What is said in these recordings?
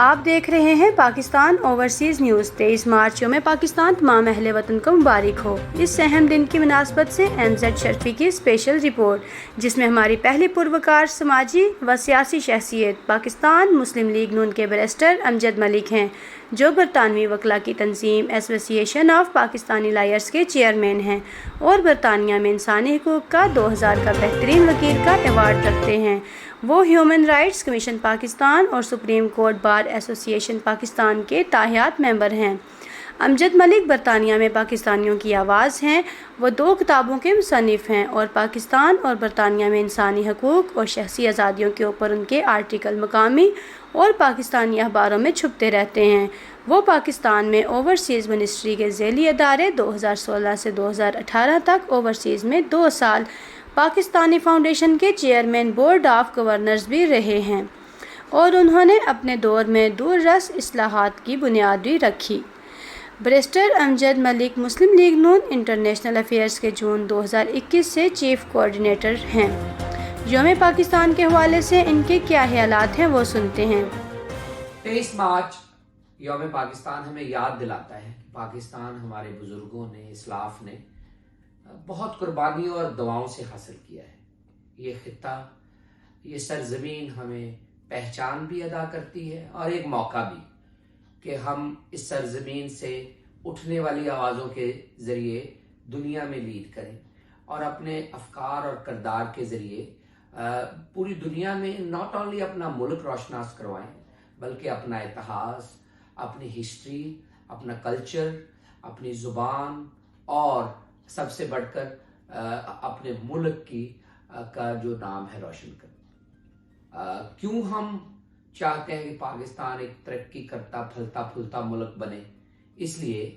آپ دیکھ رہے ہیں پاکستان اوورسیز نیوز۔ 23 مارچ یوم پاکستان تمام اہل وطن کو مبارک ہو۔ اس اہم دن کی مناسبت سے NZ شرفی کی اسپیشل رپورٹ، جس میں ہماری پہلی پروکار سماجی و سیاسی شخصیت پاکستان مسلم لیگ نون کے بیرسٹر امجد ملک ہیں، جو برطانوی وکلاء کی تنظیم ایسوسی ایشن آف پاکستانی لائرز کے چیئرمین ہیں اور برطانیہ میں انسانی حقوق کا 2000 کا بہترین وکیل کا ایوارڈ رکھتے ہیں۔ وہ ہیومن رائٹس کمیشن پاکستان اور سپریم کورٹ بار ایسوسی ایشن پاکستان کے تاحیات ممبر ہیں۔ امجد ملک برطانیہ میں پاکستانیوں کی آواز ہیں۔ وہ 2 کتابوں کے مصنف ہیں اور پاکستان اور برطانیہ میں انسانی حقوق اور شخصی آزادیوں کے اوپر ان کے آرٹیکل مقامی اور پاکستانی اخباروں میں چھپتے رہتے ہیں۔ وہ پاکستان میں اوورسیز منسٹری کے ذیلی ادارے 2016 سے 2018 تک اوورسیز میں 2 سال پاکستانی فاؤنڈیشن کے چیئرمین بورڈ آف گورنرز بھی رہے ہیں اور انہوں نے اپنے دور میں دور رس اصلاحات کی بنیاد بھی رکھی۔ بیرسٹر امجد ملک مسلم لیگ نون انٹرنیشنل افیئرز کے جون 2021 سے چیف کوآرڈینیٹر ہیں۔ یوم پاکستان کے حوالے سے ان کے کیا خیالات ہیں وہ سنتے ہیں۔ 23 مارچ یوم پاکستان ہمیں یاد دلاتا ہے کہ پاکستان ہمارے بزرگوں نے، اسلاف نے بہت قربانیوں اور دعاؤں سے حاصل کیا ہے۔ یہ خطہ، یہ سرزمین ہمیں پہچان بھی ادا کرتی ہے اور ایک موقع بھی کہ ہم اس سرزمین سے اٹھنے والی آوازوں کے ذریعے دنیا میں لیڈ کریں اور اپنے افکار اور کردار کے ذریعے پوری دنیا میں ناٹ اونلی اپنا ملک روشناس کروائیں، بلکہ اپنا اتہاس، اپنی ہسٹری، اپنا کلچر، اپنی زبان اور سب سے بڑھ کر اپنے ملک کا جو نام ہے روشن کریں۔ کیوں ہم چاہتے ہیں کہ پاکستان ایک ترقی کرتا پھلتا پھولتا ملک بنے؟ اس لیے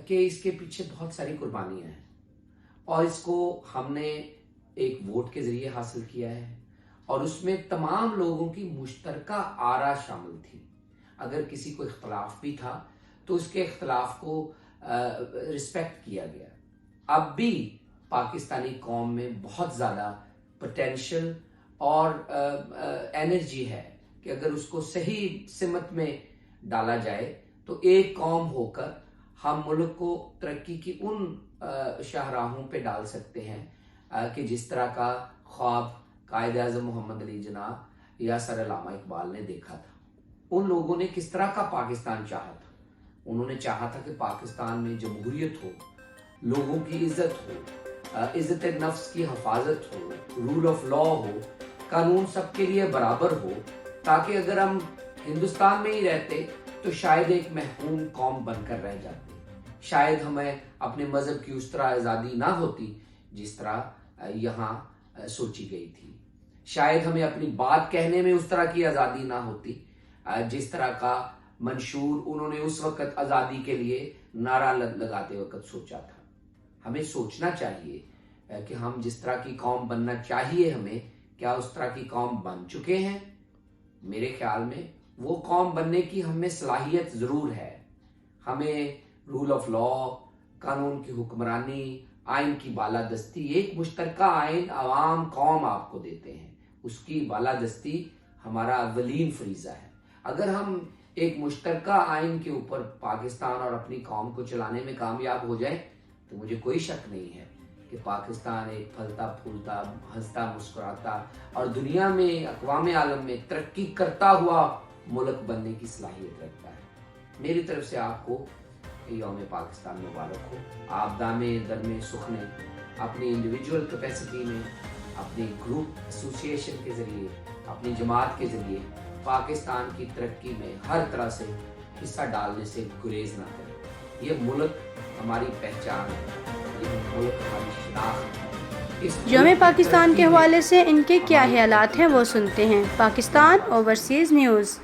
کہ اس کے پیچھے بہت ساری قربانیاں ہیں اور اس کو ہم نے ایک ووٹ کے ذریعے حاصل کیا ہے اور اس میں تمام لوگوں کی مشترکہ آرا شامل تھی۔ اگر کسی کو اختلاف بھی تھا تو اس کے اختلاف کو رسپیکٹ کیا گیا۔ اب بھی پاکستانی قوم میں بہت زیادہ پوٹینشل اور انرجی ہے کہ اگر اس کو صحیح سمت میں ڈالا جائے تو ایک قوم ہو کر ہم ملک کو ترقی کی ان شاہراہوں پہ ڈال سکتے ہیں کہ جس طرح کا خواب قائد اعظم محمد علی جناح یا سر علامہ اقبال نے دیکھا تھا۔ ان لوگوں نے کس طرح کا پاکستان چاہا تھا؟ انہوں نے چاہا تھا کہ پاکستان میں جمہوریت ہو، لوگوں کی عزت ہو، عزت نفس کی حفاظت ہو، رول آف لا ہو، قانون سب کے لیے برابر ہو، تاکہ اگر ہم ہندوستان میں ہی رہتے تو شاید ایک محکوم قوم بن کر رہ جاتے، شاید ہمیں اپنے مذہب کی اس طرح آزادی نہ ہوتی جس طرح یہاں سوچی گئی تھی، شاید ہمیں اپنی بات کہنے میں اس طرح کی آزادی نہ ہوتی جس طرح کا منشور انہوں نے اس وقت آزادی کے لیے نعرہ لگاتے وقت سوچا تھا۔ ہمیں سوچنا چاہیے کہ ہم جس طرح کی قوم بننا چاہیے ہمیں، کیا اس طرح کی قوم بن چکے ہیں؟ میرے خیال میں وہ قوم بننے کی ہمیں صلاحیت ضرور ہے۔ ہمیں رول آف لا، قانون کی حکمرانی، آئین کی بالادستی، ایک مشترکہ آئین عوام قوم آپ کو دیتے ہیں، اس کی بالادستی ہمارا اولین فریضہ ہے۔ اگر ہم ایک مشترکہ آئین کے اوپر پاکستان اور اپنی قوم کو چلانے میں کامیاب ہو جائیں تو مجھے کوئی شک نہیں ہے کہ پاکستان ایک پھلتا پھولتا، ہنستا مسکراتا اور دنیا میں، اقوام عالم میں ترقی کرتا ہوا ملک بننے کی صلاحیت رکھتا ہے۔ میری طرف سے آپ کو یوم پاکستان مبارک ہو۔ آپ دامے درمے سخنے اپنی انڈیویجول کیپیسٹی میں، اپنی گروپ ایسوسیشن کے ذریعے، اپنی جماعت کے ذریعے پاکستان کی ترقی میں ہر طرح سے حصہ ڈالنے سے گریز نہ کریں۔ یہ ملک ہماری پہچان ہے، یہ ملک ہماری شناخت ہے۔ یوم پاکستان کے حوالے سے ان کے کیا خیالات ہیں وہ سنتے ہیں۔ Pakistan overseas news.